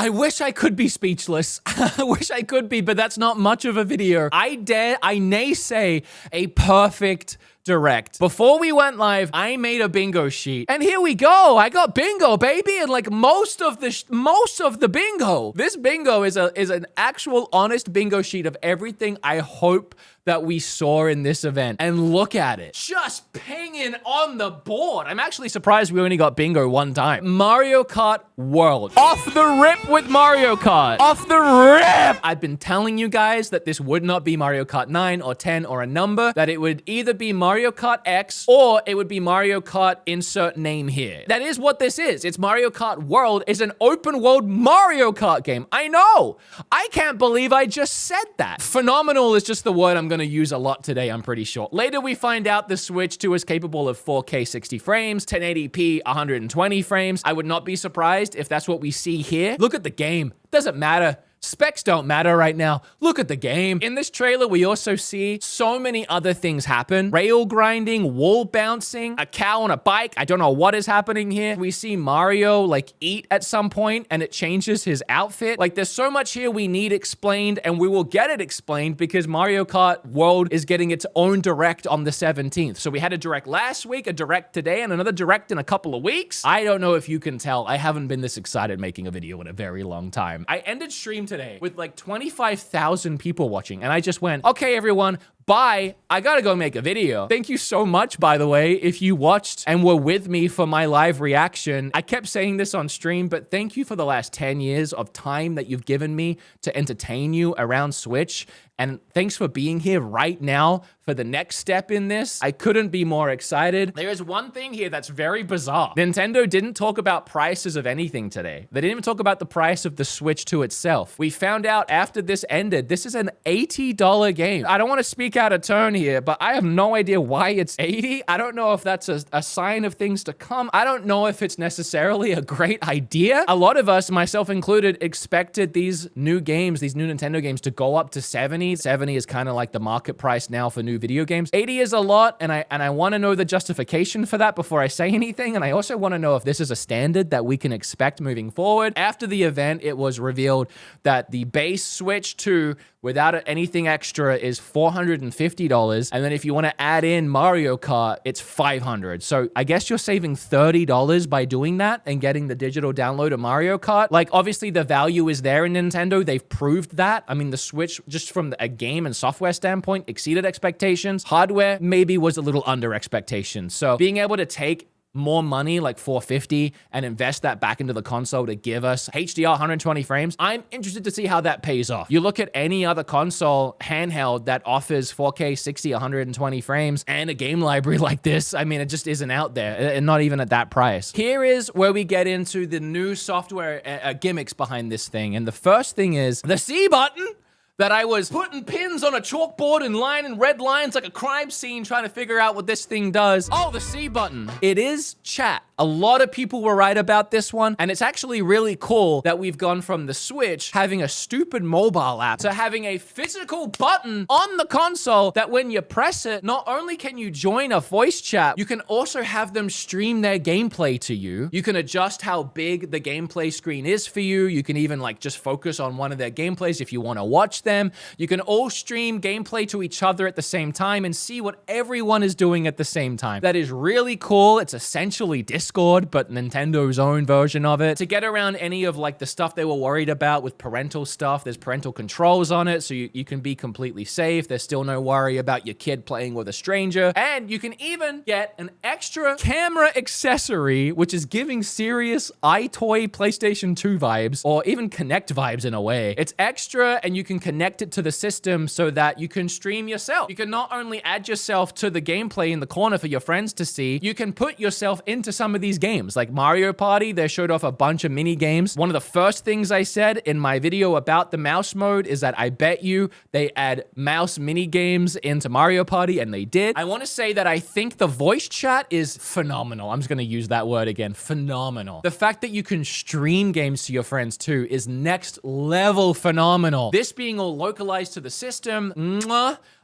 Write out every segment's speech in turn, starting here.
I wish I could be speechless. I wish I could be, but that's not much of a video. I naysay a perfect direct. Before we went live, I made a bingo sheet, and here we go. I got bingo, baby, and like most of the bingo. This bingo is an actual honest bingo sheet of everything I hope that we saw in this event. And look at it. Just pinging on the board. I'm actually surprised we only got bingo one time. Mario Kart World. Off the rip with Mario Kart. Off the rip! I've been telling you guys that this would not be Mario Kart 9 or 10 or a number, that it would either be Mario Kart X or it would be Mario Kart insert name here. That is what this is. It's Mario Kart World. It's an open world Mario Kart game. I know. I can't believe I just said that. Phenomenal is just the word I'm going to use a lot today, I'm pretty sure. Later, we find out the Switch 2 is capable of 4K 60 frames, 1080p 120 frames. I would not be surprised if that's what we see here. Look at the game. Doesn't matter. Specs don't matter right now. Look at the game. In this trailer, we also see so many other things happen. Rail grinding, wall bouncing, a cow on a bike. I don't know what is happening here. We see Mario like eat at some point and it changes his outfit. Like there's so much here we need explained, and we will get it explained because Mario Kart World is getting its own direct on the 17th. So we had a direct last week, a direct today, and another direct in a couple of weeks. I don't know if you can tell. I haven't been this excited making a video in a very long time. I ended stream today with like 25,000 people watching, and I just went, okay, everyone, bye. I gotta go make a video. Thank you so much, by the way, if you watched and were with me for my live reaction. I kept saying this on stream, but thank you for the last 10 years of time that you've given me to entertain you around Switch. And thanks for being here right now for the next step in this. I couldn't be more excited. There is one thing here that's very bizarre. Nintendo didn't talk about prices of anything today. They didn't even talk about the price of the Switch 2 itself. We found out after this ended, this is an $80 game. I don't want to speak out of turn here, but I have no idea why it's 80. I don't know if that's a sign of things to come. I don't know if it's necessarily a great idea. A lot of us, myself included, expected these new games, these new Nintendo games to go up to 70. 70 is kind of like the market price now for new video games. 80 is a lot, and I want to know the justification for that before I say anything, and I also want to know if this is a standard that we can expect moving forward. After the event, it was revealed that the base Switch 2 without anything extra is $450, and then if you want to add in Mario Kart, it's $500. So I guess you're saving $30 by doing that and getting the digital download of Mario Kart. Like, obviously the value is there in Nintendo. They've proved that. I mean, the Switch, just from a game and software standpoint, exceeded expectations. Hardware maybe was a little under expectations. So being able to take more money, like $450, and invest that back into the console to give us HDR 120 frames, I'm interested to see how that pays off. You look at any other console handheld that offers 4K 60, 120 frames and a game library like this, I mean, it just isn't out there, and not even at that price. Here is where we get into the new software gimmicks behind this thing, and the first thing is the C button. That I was putting pins on a chalkboard and lining red lines like a crime scene trying to figure out what this thing does. Oh, the C button. It is chat. A lot of people were right about this one, and it's actually really cool that we've gone from the Switch having a stupid mobile app to having a physical button on the console that when you press it, not only can you join a voice chat, you can also have them stream their gameplay to you. You can adjust how big the gameplay screen is for you. You can even like just focus on one of their gameplays if you want to watch them. You can all stream gameplay to each other at the same time and see what everyone is doing at the same time. That is really cool. It's essentially Discord, but Nintendo's own version of it. To get around any of like the stuff they were worried about with parental stuff, there's parental controls on it, so you can be completely safe. There's still no worry about your kid playing with a stranger. And you can even get an extra camera accessory, which is giving serious iToy PlayStation 2 vibes, or even Kinect vibes in a way. It's extra, and you can connect it to the system so that you can stream yourself. You can not only add yourself to the gameplay in the corner for your friends to see, you can put yourself into some of these games. Like Mario Party, they showed off a bunch of mini games. One of the first things I said in my video about the mouse mode is that I bet you they add mouse mini games into Mario Party, and they did. I want to say that I think the voice chat is phenomenal. I'm just going to use that word again, phenomenal. The fact that you can stream games to your friends too is next level phenomenal. This being all localized to the system,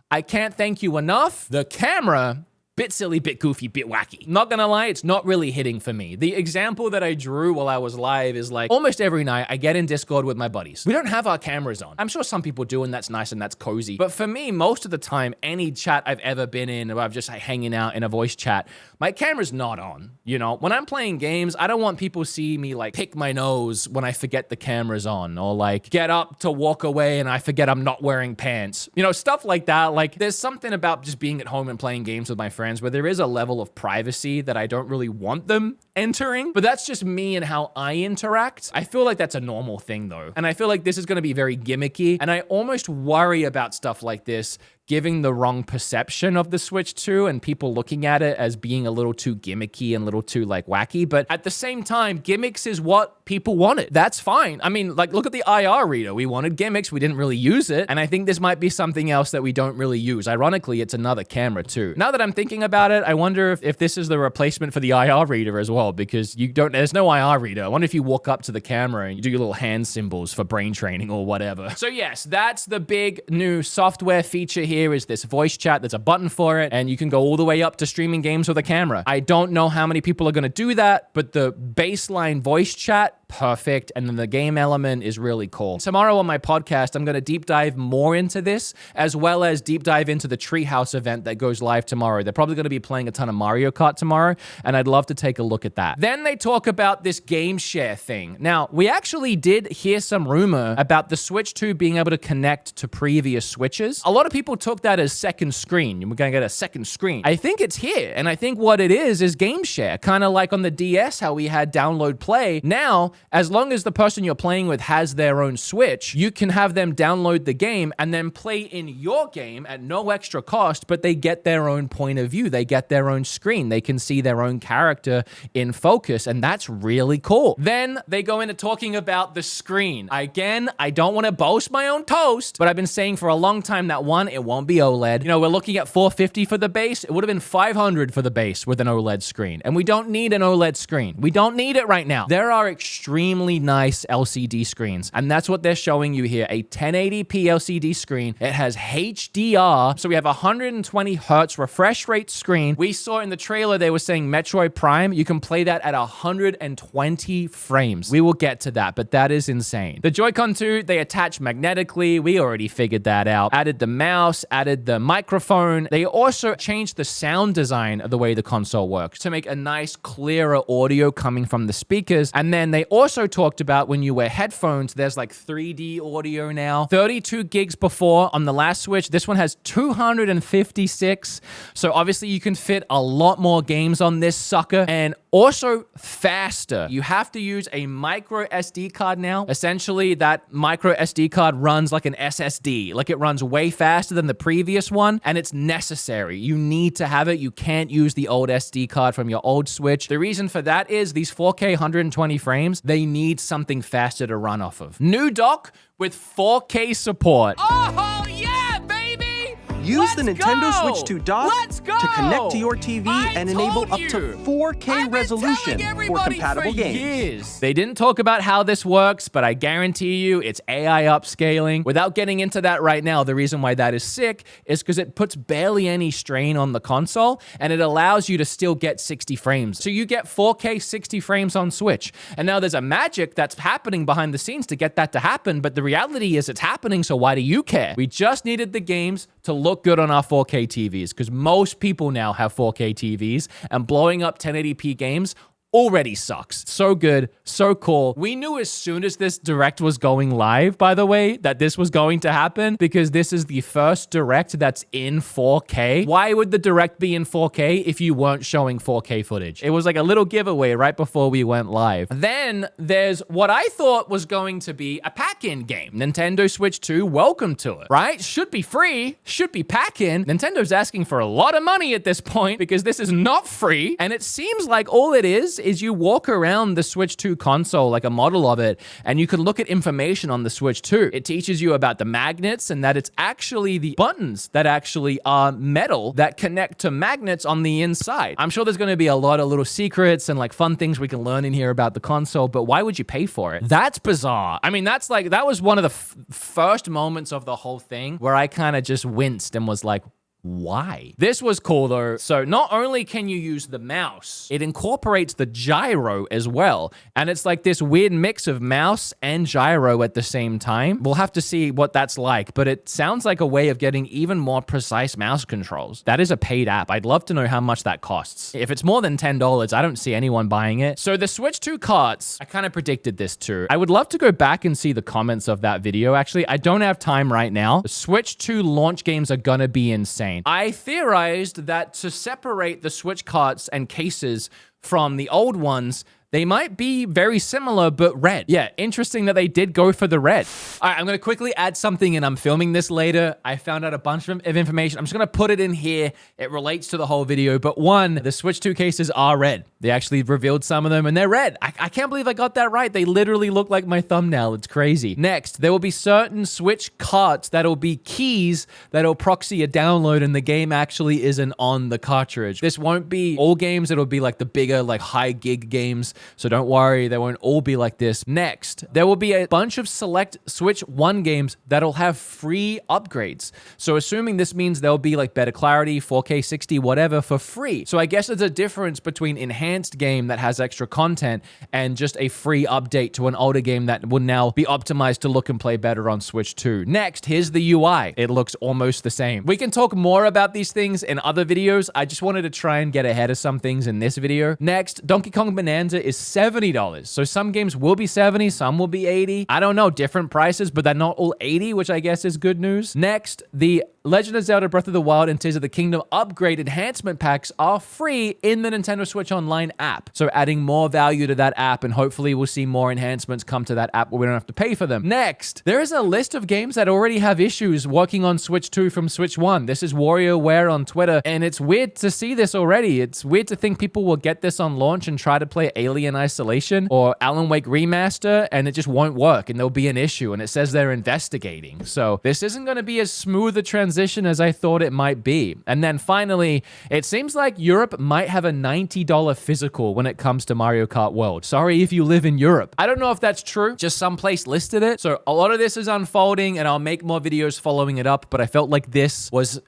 I can't thank you enough. The camera Bit silly, bit goofy, bit wacky. Not gonna lie, it's not really hitting for me. The example that I drew while I was live is like almost every night I get in Discord with my buddies. We don't have our cameras on. I'm sure some people do, and that's nice and that's cozy. But for me, most of the time, any chat I've ever been in, or I'm just like hanging out in a voice chat, my camera's not on. You know, when I'm playing games, I don't want people to see me like pick my nose when I forget the camera's on, or like get up to walk away and I forget I'm not wearing pants. You know, stuff like that. Like there's something about just being at home and playing games with my friends where there is a level of privacy that I don't really want them entering, but that's just me and how I interact. I feel like that's a normal thing though. And I feel like this is going to be very gimmicky. And I almost worry about stuff like this giving the wrong perception of the Switch 2 and people looking at it as being a little too gimmicky and a little too like wacky. But at the same time, gimmicks is what people wanted. That's fine. I mean, like look at the IR reader. We wanted gimmicks. We didn't really use it. And I think this might be something else that we don't really use. Ironically, it's another camera too. Now that I'm thinking about it, I wonder if this is the replacement for the IR reader as well, because there's no IR reader. I wonder if you walk up to the camera and you do your little hand symbols for brain training or whatever. So yes, that's the big new software feature here. Is this voice chat. There's a button for it, and you can go all the way up to streaming games with a camera. I don't know how many people are going to do that, but the baseline voice chat, perfect, and then the game element is really cool. Tomorrow on my podcast, I'm going to deep dive more into this, as well as deep dive into the Treehouse event that goes live tomorrow. They're probably going to be playing a ton of Mario Kart tomorrow, and I'd love to take a look at that. Then they talk about this game share thing. Now, we actually did hear some rumor about the Switch 2 being able to connect to previous Switches. A lot of people took that as second screen. We're going to get a second screen. I think it's here, and I think what it is game share, kind of like on the DS, how we had download play. Now, as long as the person you're playing with has their own Switch, you can have them download the game and then play in your game at no extra cost, but they get their own point of view. They get their own screen. They can see their own character in focus, and that's really cool. Then they go into talking about the screen. Again, I don't want to boast my own toast, but I've been saying for a long time that one, it won't be OLED. You know, we're looking at $450 for the base. It would have been $500 for the base with an OLED screen. And we don't need an OLED screen. We don't need it right now. There are extremely nice LCD screens, and that's what they're showing you here. A 1080p LCD screen. It has HDR, so we have 120 hertz refresh rate screen. We saw in the trailer they were saying Metroid Prime, you can play that at 120 frames. We will get to that, but that is insane. The Joy-Con 2, they attach magnetically. We already figured that out. Added the mouse, added the microphone. They also changed the sound design of the way the console works to make a nice, clearer audio coming from the speakers. And then they also talked about when you wear headphones, there's like 3D audio now. 32 gigs before on the last Switch. This one has 256. So obviously you can fit a lot more games on this sucker, and also faster. You have to use a micro SD card now. Essentially, that micro SD card runs like an SSD. Like it runs way faster than the previous one, and it's necessary. You need to have it. You can't use the old SD card from your old Switch. The reason for that is these 4K 120 frames, they need something faster to run off of. New dock with 4K support. Oh, yeah, baby! Use the Nintendo Switch 2 dock to connect to your TV and enable up to 4K resolution for compatible games. They didn't talk about how this works, but I guarantee you it's AI upscaling. Without getting into that right now, the reason why that is sick is because it puts barely any strain on the console, and it allows you to still get 60 frames. So you get 4K 60 frames on Switch. And now there's a magic that's happening behind the scenes to get that to happen, but the reality is it's happening, so why do you care? We just needed the games to look good on our 4K TVs, because most people now have 4K TVs, and blowing up 1080p games already sucks. So good, so cool. We knew as soon as this Direct was going live, by the way, that this was going to happen, because this is the first Direct that's in 4K. Why would the Direct be in 4K if you weren't showing 4K footage? It was like a little giveaway right before we went live. Then there's what I thought was going to be a pack-in game. Nintendo Switch 2, welcome to it, right? Should be free, should be pack-in. Nintendo's asking for a lot of money at this point because this is not free, and it seems like all it is you walk around the Switch 2 console, like a model of it, and you can look at information on the Switch 2. It teaches you about the magnets and that it's actually the buttons that actually are metal that connect to magnets on the inside. I'm sure there's going to be a lot of little secrets and like fun things we can learn in here about the console, but why would you pay for it? That's bizarre. I mean, that's like, that was one of the first moments of the whole thing where I kind of just winced and was like, Why? This was cool though. So not only can you use the mouse, it incorporates the gyro as well. And it's like this weird mix of mouse and gyro at the same time. We'll have to see what that's like, but it sounds like a way of getting even more precise mouse controls. That is a paid app. I'd love to know how much that costs. If it's more than $10, I don't see anyone buying it. So the Switch 2 carts, I kind of predicted this too. I would love to go back and see the comments of that video. Actually, I don't have time right now. The Switch 2 launch games are gonna be insane. I theorized that to separate the Switch carts and cases from the old ones, they might be very similar, but red. Yeah, interesting that they did go for the red. All right, I'm going to quickly add something, and I'm filming this later. I found out a bunch of information. I'm just going to put it in here. It relates to the whole video, but one, the Switch 2 cases are red. They actually revealed some of them, and they're red. I can't believe I got that right. They literally look like my thumbnail. It's crazy. Next, there will be certain Switch carts that'll be keys that'll proxy a download, and the game actually isn't on the cartridge. This won't be all games. It'll be like the bigger, like high gig games. So don't worry, they won't all be like this. Next, there will be a bunch of select Switch 1 games that'll have free upgrades. So assuming this means there'll be like better clarity, 4K 60, whatever, for free. So I guess there's a difference between enhanced game that has extra content and just a free update to an older game that will now be optimized to look and play better on Switch 2. Next, here's the UI. It looks almost the same. We can talk more about these things in other videos. I just wanted to try and get ahead of some things in this video. Next, Donkey Kong Bonanza is $70. So some games will be 70, some will be 80. I don't know, different prices, but they're not all 80, which I guess is good news. Next, the Legend of Zelda Breath of the Wild and Tears of the Kingdom upgrade enhancement packs are free in the Nintendo Switch Online app. So adding more value to that app, and hopefully we'll see more enhancements come to that app where we don't have to pay for them. Next, there is a list of games that already have issues working on Switch 2 from Switch 1. This is WarioWare on Twitter, and it's weird to see this already. It's weird to think people will get this on launch and try to play Alien Isolation or Alan Wake Remaster, and it just won't work, and there'll be an issue, and it says they're investigating. So this isn't going to be as smooth a transition as I thought it might be. And then finally, it seems like Europe might have a $90 physical when it comes to Mario Kart World. Sorry if you live in Europe. I don't know if that's true, just someplace listed it. So a lot of this is unfolding, and I'll make more videos following it up, but I felt like this was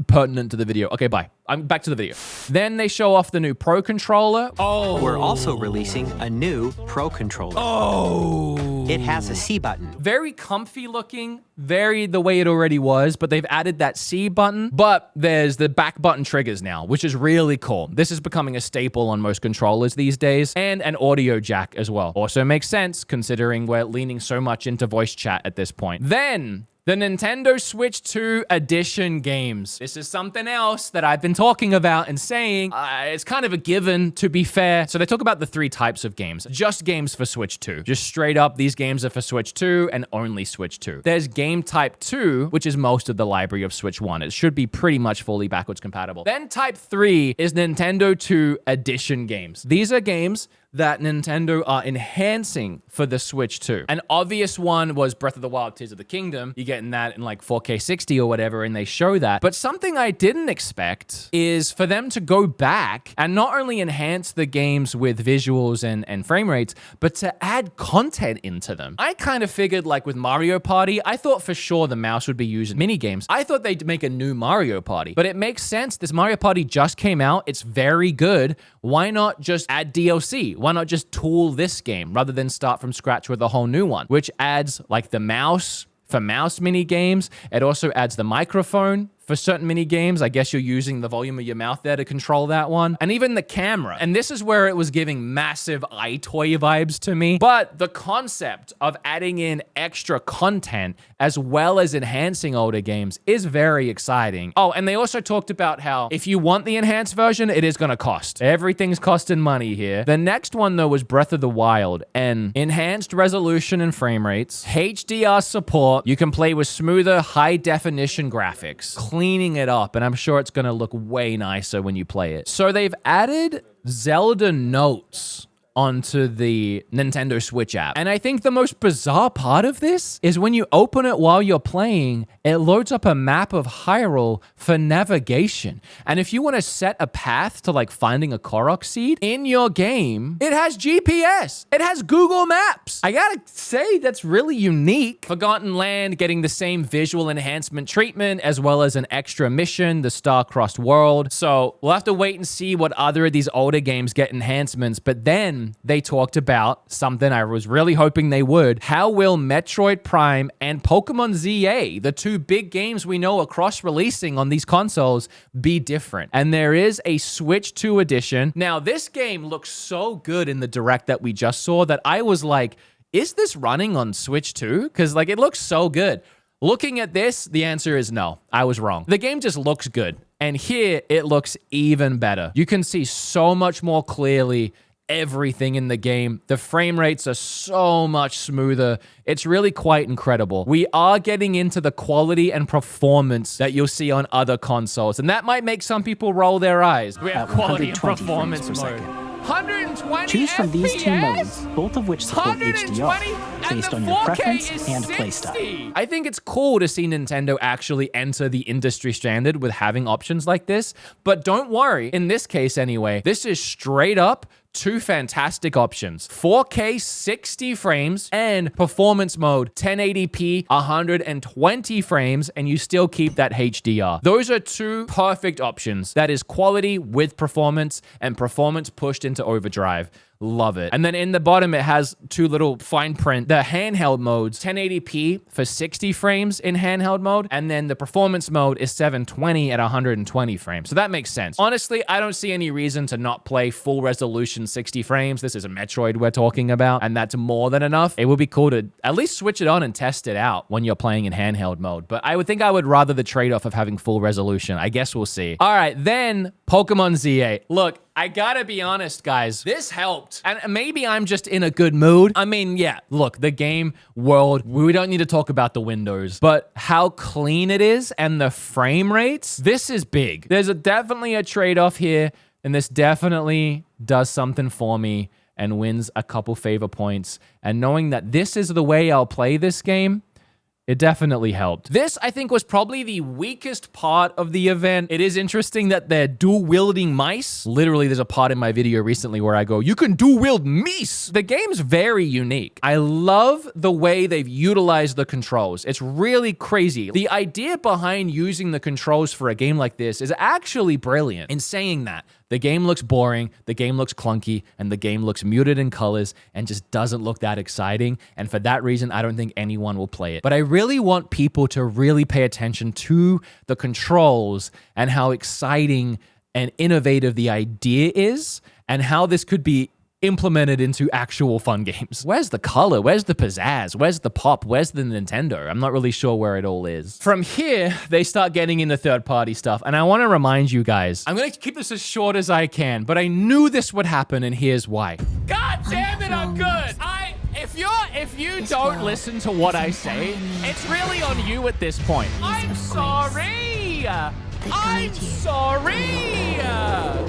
pertinent to the video. Okay, bye. I'm back to the video. Then they show off the new Pro Controller. Oh. We're also releasing a new Pro Controller. Oh. It has a C button. Very comfy looking, very the way it already was, but they've added that C button. But there's the back button triggers now, which is really cool. This is becoming a staple on most controllers these days, and an audio jack as well. Also makes sense considering we're leaning so much into voice chat at this point. Then the Nintendo Switch 2 Edition games. This is something else that I've been talking about and saying it's kind of a given, to be fair. So they talk about the 3 types of games. Just games for Switch 2. Just straight up, these games are for Switch 2 and only Switch 2. There's Game Type 2, which is most of the library of Switch 1. It should be pretty much fully backwards compatible. Then Type 3 is Nintendo 2 Edition games. These are games that Nintendo are enhancing for the Switch 2. An obvious one was Breath of the Wild, Tears of the Kingdom. You're getting that in like 4K 60 or whatever, and they show that. But something I didn't expect is for them to go back and not only enhance the games with visuals and frame rates, but to add content into them. I kind of figured, like with Mario Party, I thought for sure the mouse would be used in mini games. I thought they'd make a new Mario Party, but it makes sense. This Mario Party just came out. It's very good. Why not just add DLC? Why not just tool this game rather than start from scratch with a whole new one, which adds like the mouse for mouse mini games. It also adds the microphone for certain mini games. I guess you're using the volume of your mouth there to control that one. And even the camera. And this is where it was giving massive iToy vibes to me. But the concept of adding in extra content as well as enhancing older games is very exciting. Oh, and they also talked about how if you want the enhanced version, it is going to cost. Everything's costing money here. The next one, though, was Breath of the Wild, and enhanced resolution and frame rates, HDR support. You can play with smoother, high-definition graphics, cleaning it up, and I'm sure it's going to look way nicer when you play it. So they've added Zelda notes onto the Nintendo Switch app. And I think the most bizarre part of this is when you open it while you're playing, it loads up a map of Hyrule for navigation. And if you want to set a path to like finding a Korok seed in your game, it has GPS. It has Google Maps. I gotta say, that's really unique. Forgotten Land getting the same visual enhancement treatment as well as an extra mission, the Star-Crossed World. So we'll have to wait and see what other of these older games get enhancements. But then they talked about something I was really hoping they would. How will Metroid Prime and Pokemon ZA, the two big games we know are cross-releasing on these consoles, be different? And there is a Switch 2 edition. Now, this game looks so good in the Direct that we just saw that I was like, is this running on Switch 2? Because like it looks so good. Looking at this, the answer is no. I was wrong. The game just looks good. And here, it looks even better. You can see so much more clearly everything in the game. The frame rates are so much smoother. It's really quite incredible. We are getting into the quality and performance that you'll see on other consoles. And that might make some people roll their eyes. We have quality and performance mode. 120 Choose from these two FPS? modes, both of which support HDR, based on your preference and playstyle. I think it's cool to see Nintendo actually enter the industry standard with having options like this, but don't worry, in this case anyway, this is straight up two fantastic options. 4K 60 frames and performance mode 1080p 120 frames, and you still keep that HDR. Those are two perfect options. That is quality with performance and performance pushed into overdrive. Love it. And then in the bottom, it has two little fine print. The handheld modes, 1080p for 60 frames in handheld mode. And then the performance mode is 720 at 120 frames. So that makes sense. Honestly, I don't see any reason to not play full resolution 60 frames. This is a Metroid we're talking about, and that's more than enough. It would be cool to at least switch it on and test it out when you're playing in handheld mode. But I would think I would rather the trade-off of having full resolution. I guess we'll see. All right, then Pokemon ZA. Look, I gotta be honest, guys. This helped. And maybe I'm just in a good mood. I mean, yeah, look, the game world, we don't need to talk about the windows, but how clean it is and the frame rates, this is big. There's definitely a trade-off here, and this definitely does something for me and wins a couple favor points. And knowing that this is the way I'll play this game, it definitely helped. This, I think, was probably the weakest part of the event. It is interesting that they're dual-wielding mice. Literally, there's a part in my video recently where I go, you can dual-wield mice! The game's very unique. I love the way they've utilized the controls. It's really crazy. The idea behind using the controls for a game like this is actually brilliant. In saying that, the game looks boring, the game looks clunky, and the game looks muted in colors and just doesn't look that exciting. And for that reason, I don't think anyone will play it. But I really want people to really pay attention to the controls and how exciting and innovative the idea is and how this could be implemented into actual fun games. Where's the color? Where's the pizzazz? Where's the pop? Where's the Nintendo? I'm not really sure where it all is. From here, they start getting into third-party stuff, and I want to remind you guys, I'm going to keep this as short as I can, but I knew this would happen, and here's why. God damn it, I'm good! If you don't listen to what I say, it's really on you at this point. I'm sorry! I'm sorry!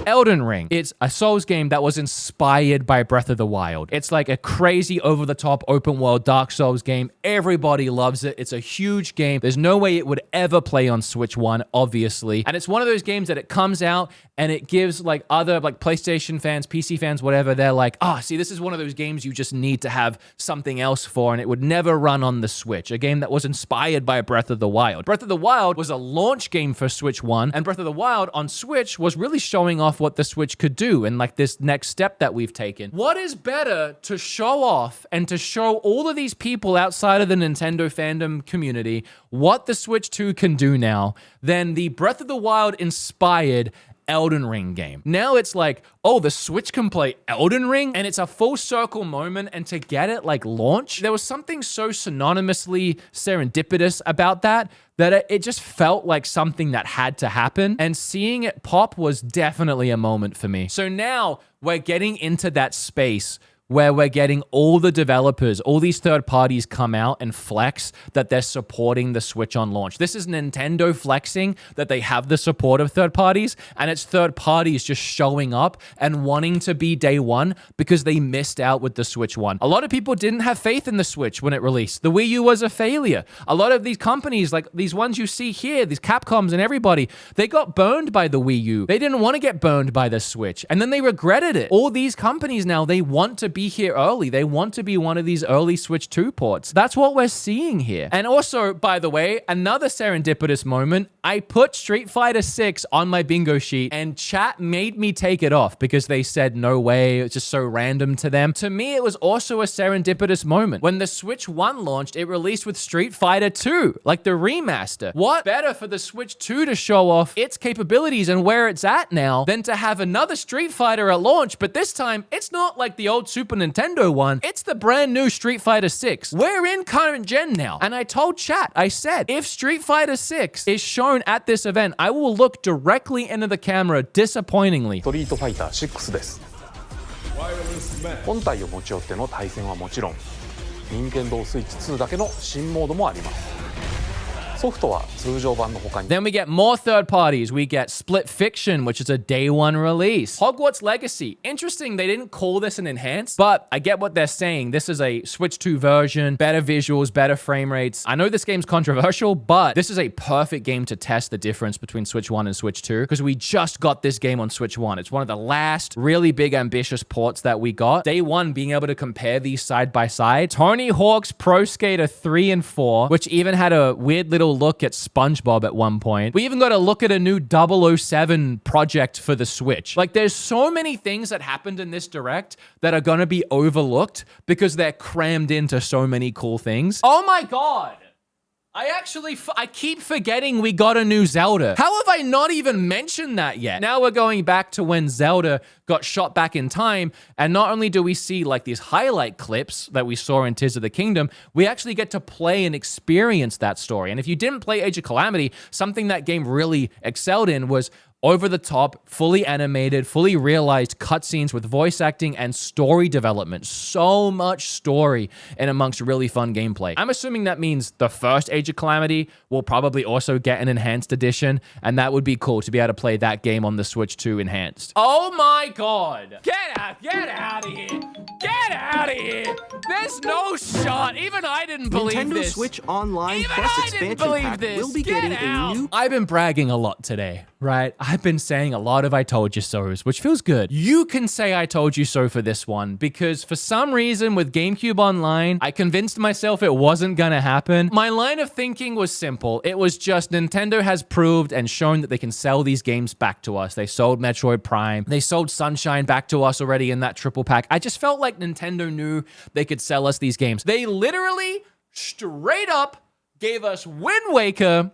Elden Ring. It's a Souls game that was inspired by Breath of the Wild. It's like a crazy over-the-top open-world Dark Souls game. Everybody loves it. It's a huge game. There's no way it would ever play on Switch 1, obviously. And it's one of those games that it comes out and it gives like other like PlayStation fans, PC fans, whatever, they're like, see, this is one of those games you just need to have something else for, and it would never run on the Switch. A game that was inspired by Breath of the Wild. Breath of the Wild was a launch game for Switch 1, and Breath of the Wild on Switch was really showing off what the Switch could do and like this next step that we've taken. What is better to show off and to show all of these people outside of the Nintendo fandom community what the Switch 2 can do now than the Breath of the Wild inspired Elden Ring game? Now it's like, the Switch can play Elden Ring, and it's a full circle moment, and to get it like launch, there was something so synonymously serendipitous about that it just felt like something that had to happen, and seeing it pop was definitely a moment for me. So now we're getting into that space where we're getting all the developers, all these third parties come out and flex that they're supporting the Switch on launch. This is Nintendo flexing that they have the support of third parties, and it's third parties just showing up and wanting to be day one because they missed out with the Switch One. A lot of people didn't have faith in the Switch when it released. The Wii U was a failure. A lot of these companies, like these ones you see here, these Capcoms and everybody, they got burned by the Wii U. They didn't want to get burned by the Switch, and then they regretted it. All these companies now, they want to be here early. They want to be one of these early Switch 2 ports. That's what we're seeing here. And also, by the way, another serendipitous moment, I put Street Fighter 6 on my bingo sheet and chat made me take it off because they said no way, it's just so random to them. To me, it was also a serendipitous moment. When the Switch 1 launched, it released with Street Fighter 2, like the remaster. What better for the Switch 2 to show off its capabilities and where it's at now than to have another Street Fighter at launch, but this time, it's not like the old Super Nintendo one, it's the brand new Street Fighter 6. We're in current gen now, and I told chat, I said, if Street Fighter 6 is shown at this event, I will look directly into the camera disappointingly. ストリートファイター6です。本体を持ち寄っての対戦はもちろん、任天堂スイッチ2だけの新モードもあります。ソフトは通常版の他に Then we get more third parties. We get Split Fiction, which is a day one release. Hogwarts Legacy. Interesting, they didn't call this an enhanced, but I get what they're saying. This is a Switch 2 version, better visuals, better frame rates. I know this game's controversial, but this is a perfect game to test the difference between Switch 1 and Switch 2 because we just got this game on Switch 1. It's one of the last really big ambitious ports that we got. Day one, being able to compare these side by side. Tony Hawk's Pro Skater 3 and 4, which even had a weird little look at SpongeBob at one point. We even got to look at a new 007 project for the Switch. Like, there's so many things that happened in this Direct that are going to be overlooked because they're crammed into so many cool things. Oh my God. I keep forgetting we got a new Zelda. How have I not even mentioned that yet? Now we're going back to when Zelda got shot back in time, and not only do we see like these highlight clips that we saw in Tears of the Kingdom, we actually get to play and experience that story. And if you didn't play Age of Calamity, something that game really excelled in was over-the-top, fully animated, fully realized cutscenes with voice acting and story development. So much story and amongst really fun gameplay. I'm assuming that means the first Age of Calamity will probably also get an enhanced edition, and that would be cool to be able to play that game on the Switch 2 enhanced. Oh my God. Get out of here. Get out of here. There's no shot. Even I didn't believe Nintendo this. Switch Online Even Plus I expansion didn't believe pack this. will be Get getting out. a new... I've been bragging a lot today, right? I've been saying a lot of I told you so's, which feels good. You can say I told you so for this one because for some reason with GameCube Online, I convinced myself it wasn't gonna happen. My line of thinking was simple. It was just Nintendo has proved and shown that they can sell these games back to us. They sold Metroid Prime. They sold Sunshine back to us already in that triple pack. I just felt like Nintendo knew they could sell us these games. They literally straight up gave us Wind Waker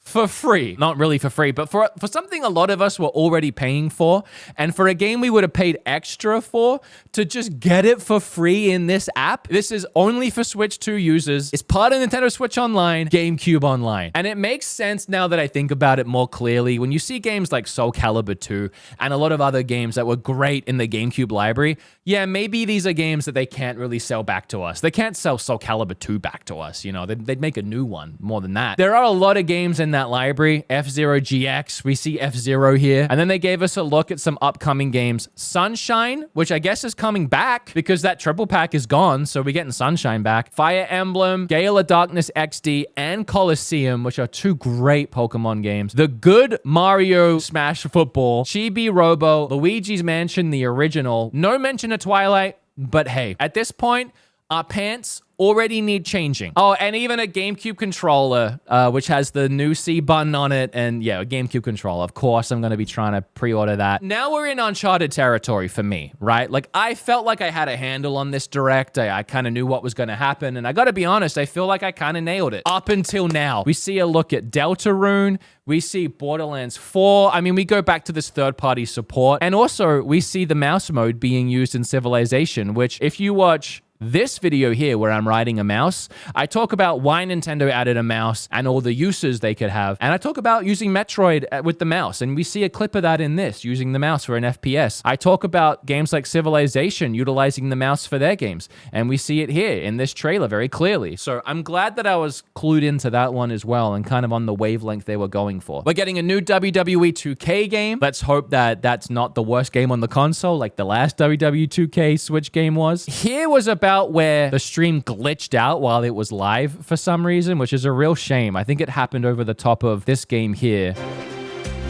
for free. Not really for free, but for something a lot of us were already paying for, and for a game we would have paid extra for, to just get it for free in this app. This is only for Switch 2 users. It's part of Nintendo Switch Online, GameCube Online. And it makes sense now that I think about it more clearly. When you see games like Soul Calibur 2 and a lot of other games that were great in the GameCube library, yeah, maybe these are games that they can't really sell back to us. They can't sell Soul Calibur 2 back to us, you know. They'd make a new one more than that. There are a lot of games in that library. F-Zero GX, we see F-Zero here. And then they gave us a look at some upcoming games. Sunshine, which I guess is coming back because that triple pack is gone, so we're getting Sunshine back. Fire Emblem, Gale of Darkness XD, and Colosseum, which are two great Pokemon games. The good Mario Smash Football, Chibi Robo, Luigi's Mansion, the original. No mention of Twilight, but hey, at this point, our pants already need changing. Oh, and even a GameCube controller, which has the new C button on it. And yeah, a GameCube controller. Of course, I'm going to be trying to pre-order that. Now we're in Uncharted territory for me, right? Like, I felt like I had a handle on this Direct. I kind of knew what was going to happen. And I got to be honest, I feel like I kind of nailed it. Up until now, we see a look at Deltarune. We see Borderlands 4. I mean, we go back to this third-party support. And also, we see the mouse mode being used in Civilization, which if you watch this video here where I'm riding a mouse, I talk about why Nintendo added a mouse and all the uses they could have. And I talk about using Metroid with the mouse. And we see a clip of that in this, using the mouse for an FPS. I talk about games like Civilization utilizing the mouse for their games. And we see it here in this trailer very clearly. So I'm glad that I was clued into that one as well and kind of on the wavelength they were going for. We're getting a new WWE 2K game. Let's hope that that's not the worst game on the console like the last WWE 2K Switch game was. Here was about where the stream glitched out while it was live for some reason, which is a real shame. I think it happened over the top of this game here.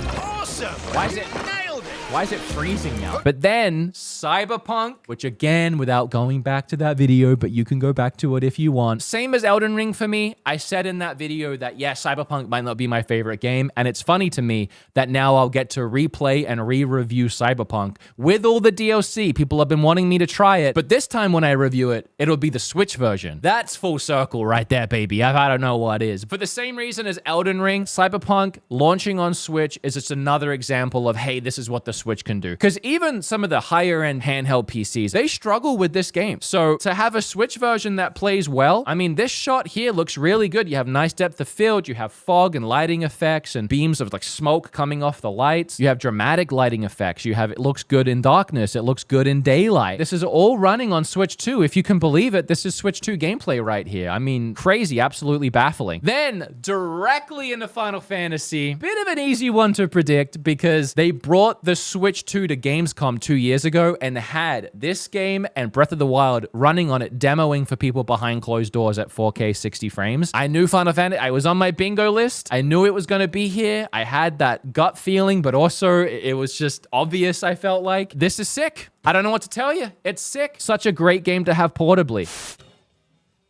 Awesome! Why is it? Nailed it! Why is it freezing now? But then Cyberpunk, which again, without going back to that video, but you can go back to it if you want. Same as Elden Ring for me. I said in that video that, yeah, Cyberpunk might not be my favorite game. And it's funny to me that now I'll get to replay and re-review Cyberpunk with all the DLC. People have been wanting me to try it. But this time when I review it, it'll be the Switch version. That's full circle right there, baby. I don't know what is. For the same reason as Elden Ring, Cyberpunk launching on Switch is just another example of, hey, this is what the Switch can do. Because even some of the higher end handheld PCs, they struggle with this game. So to have a Switch version that plays well, I mean, this shot here looks really good. You have nice depth of field, you have fog and lighting effects and beams of like smoke coming off the lights. You have dramatic lighting effects. It looks good in darkness. It looks good in daylight. This is all running on Switch 2. If you can believe it, this is Switch 2 gameplay right here. I mean, crazy, absolutely baffling. Then directly into Final Fantasy, bit of an easy one to predict because they brought the Switch 2 to Gamescom 2 years ago and had this game and Breath of the Wild running on it, demoing for people behind closed doors at 4K 60 frames. I knew Final Fantasy, I was on my bingo list. I knew it was going to be here. I had that gut feeling, but also it was just obvious, I felt like. This is sick. I don't know what to tell you. It's sick. Such a great game to have portably.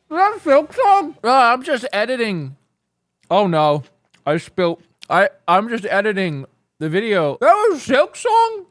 That's SILKSONG. I'm just editing. Oh no. I spilled. I'm just editing the video. That was SILKSONG?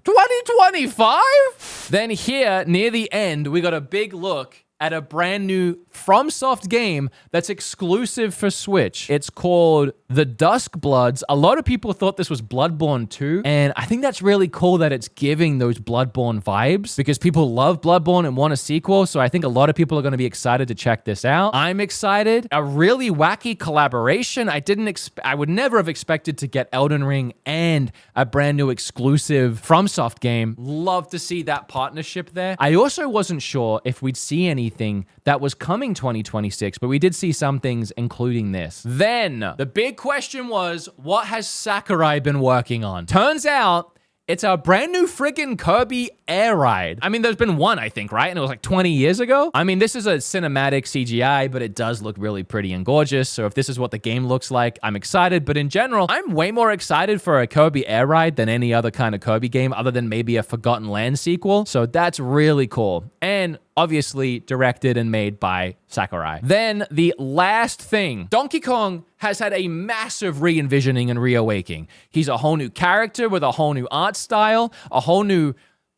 2025? Then here, near the end, we got a big look at a brand new FromSoft game that's exclusive for Switch. It's called The Duskbloods. A lot of people thought this was Bloodborne 2, and I think that's really cool that it's giving those Bloodborne vibes because people love Bloodborne and want a sequel, so I think a lot of people are going to be excited to check this out. I'm excited. A really wacky collaboration. I would never have expected to get Elden Ring and a brand new exclusive FromSoft game. Love to see that partnership there. I also wasn't sure if we'd see anything that was coming 2026, but we did see some things, including this. Then, the big question was, what has Sakurai been working on? Turns out, it's a brand new friggin' Kirby air ride. I mean, there's been one, I think, right? And it was like 20 years ago. I mean, this is a cinematic CGI, but it does look really pretty and gorgeous. So if this is what the game looks like, I'm excited. But in general, I'm way more excited for a Kirby air ride than any other kind of Kirby game, other than maybe a Forgotten Land sequel. So that's really cool. And obviously directed and made by Sakurai. Then the last thing, Donkey Kong has had a massive re-envisioning and reawakening. He's a whole new character with a whole new art style, a whole new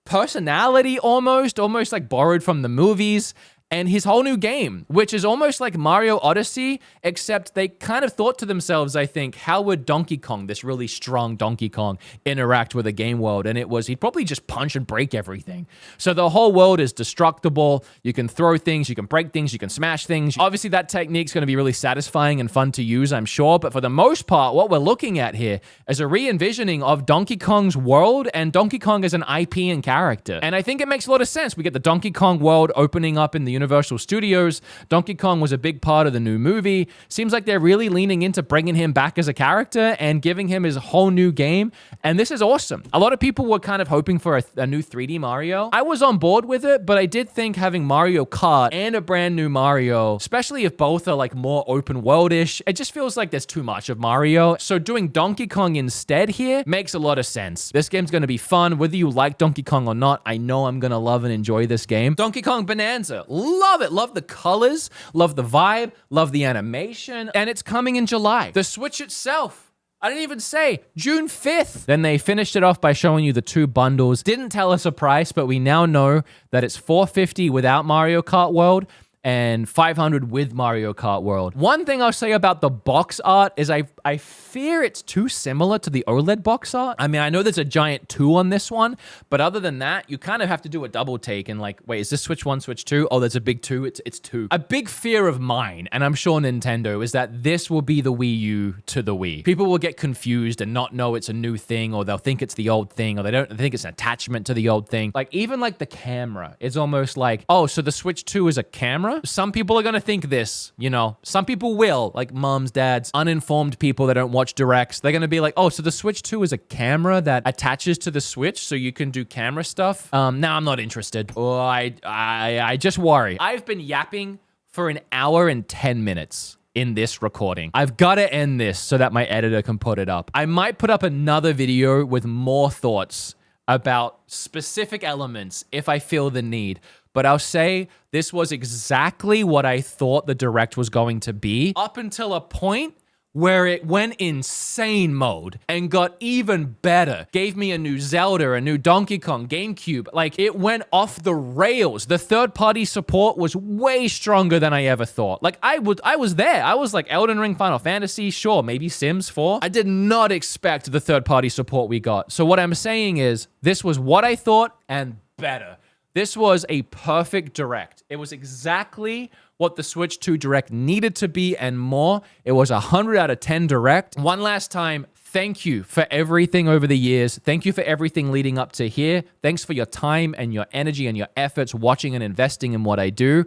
personality almost like borrowed from the movies. And his whole new game, which is almost like Mario Odyssey, except they kind of thought to themselves, I think, how would Donkey Kong, this really strong Donkey Kong, interact with a game world? And it was, he'd probably just punch and break everything. So the whole world is destructible. You can throw things, you can break things, you can smash things. Obviously, that technique's going to be really satisfying and fun to use, I'm sure. But for the most part, what we're looking at here is a re-envisioning of Donkey Kong's world and Donkey Kong as an IP and character. And I think it makes a lot of sense. We get the Donkey Kong world opening up in the Universal Studios. Donkey Kong was a big part of the new movie. Seems like they're really leaning into bringing him back as a character and giving him his whole new game. And this is awesome. A lot of people were kind of hoping for a new 3D Mario. I was on board with it, but I did think having Mario Kart and a brand new Mario, especially if both are like more open world-ish, it just feels like there's too much of Mario. So doing Donkey Kong instead here makes a lot of sense. This game's going to be fun, whether you like Donkey Kong or not. I know I'm going to love and enjoy this game. Donkey Kong Bonanza. Love it. Love the colors, love the vibe, love the animation, and it's coming in July. The Switch itself, I didn't even say, June 5th. Then they finished it off by showing you the two bundles. Didn't tell us a price, but we now know that it's $450 without Mario Kart World and $500 with Mario Kart World. One thing I'll say about the box art is I I fear it's too similar to the OLED box art. I mean, I know there's a giant 2 on this one, but other than that, you kind of have to do a double take and like, wait, is this Switch 1, Switch 2? Oh, there's a big 2. It's 2. A big fear of mine, and I'm sure Nintendo, is that this will be the Wii U to the Wii. People will get confused and not know it's a new thing, or they'll think it's the old thing, or they don't think it's an attachment to the old thing. Like, even like the camera is almost like, oh, so the Switch 2 is a camera? Some people are gonna think this, you know. Some people will, like moms, dads, uninformed people that don't watch directs. They're gonna be like, oh, so the Switch 2 is a camera that attaches to the Switch so you can do camera stuff? Now I'm not interested. Oh, I just worry. I've been yapping for an hour and 10 minutes in this recording. I've got to end this so that my editor can put it up. I might put up another video with more thoughts about specific elements if I feel the need. But I'll say this was exactly what I thought the Direct was going to be, up until a point where it went insane mode and got even better. Gave me a new Zelda, a new Donkey Kong, GameCube. Like, it went off the rails. The third-party support was way stronger than I ever thought. Like, I was there. I was like, Elden Ring, Final Fantasy, sure, maybe Sims 4. I did not expect the third-party support we got. So what I'm saying is, this was what I thought and better. This was a perfect Direct. It was exactly what the Switch 2 Direct needed to be and more. It was 100 out of 10 Direct. One last time, thank you for everything over the years. Thank you for everything leading up to here. Thanks for your time and your energy and your efforts watching and investing in what I do.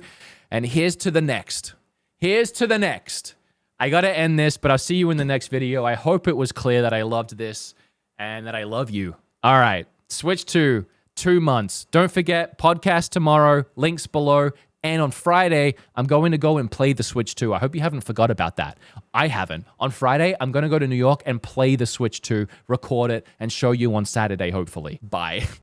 And here's to the next. Here's to the next. I gotta end this, but I'll see you in the next video. I hope it was clear that I loved this and that I love you. All right, Switch 2, 2 months. Don't forget, podcast tomorrow, links below. And on Friday, I'm going to go and play the Switch 2. I hope you haven't forgot about that. I haven't. On Friday, I'm going to go to New York and play the Switch 2, record it, and show you on Saturday, hopefully. Bye.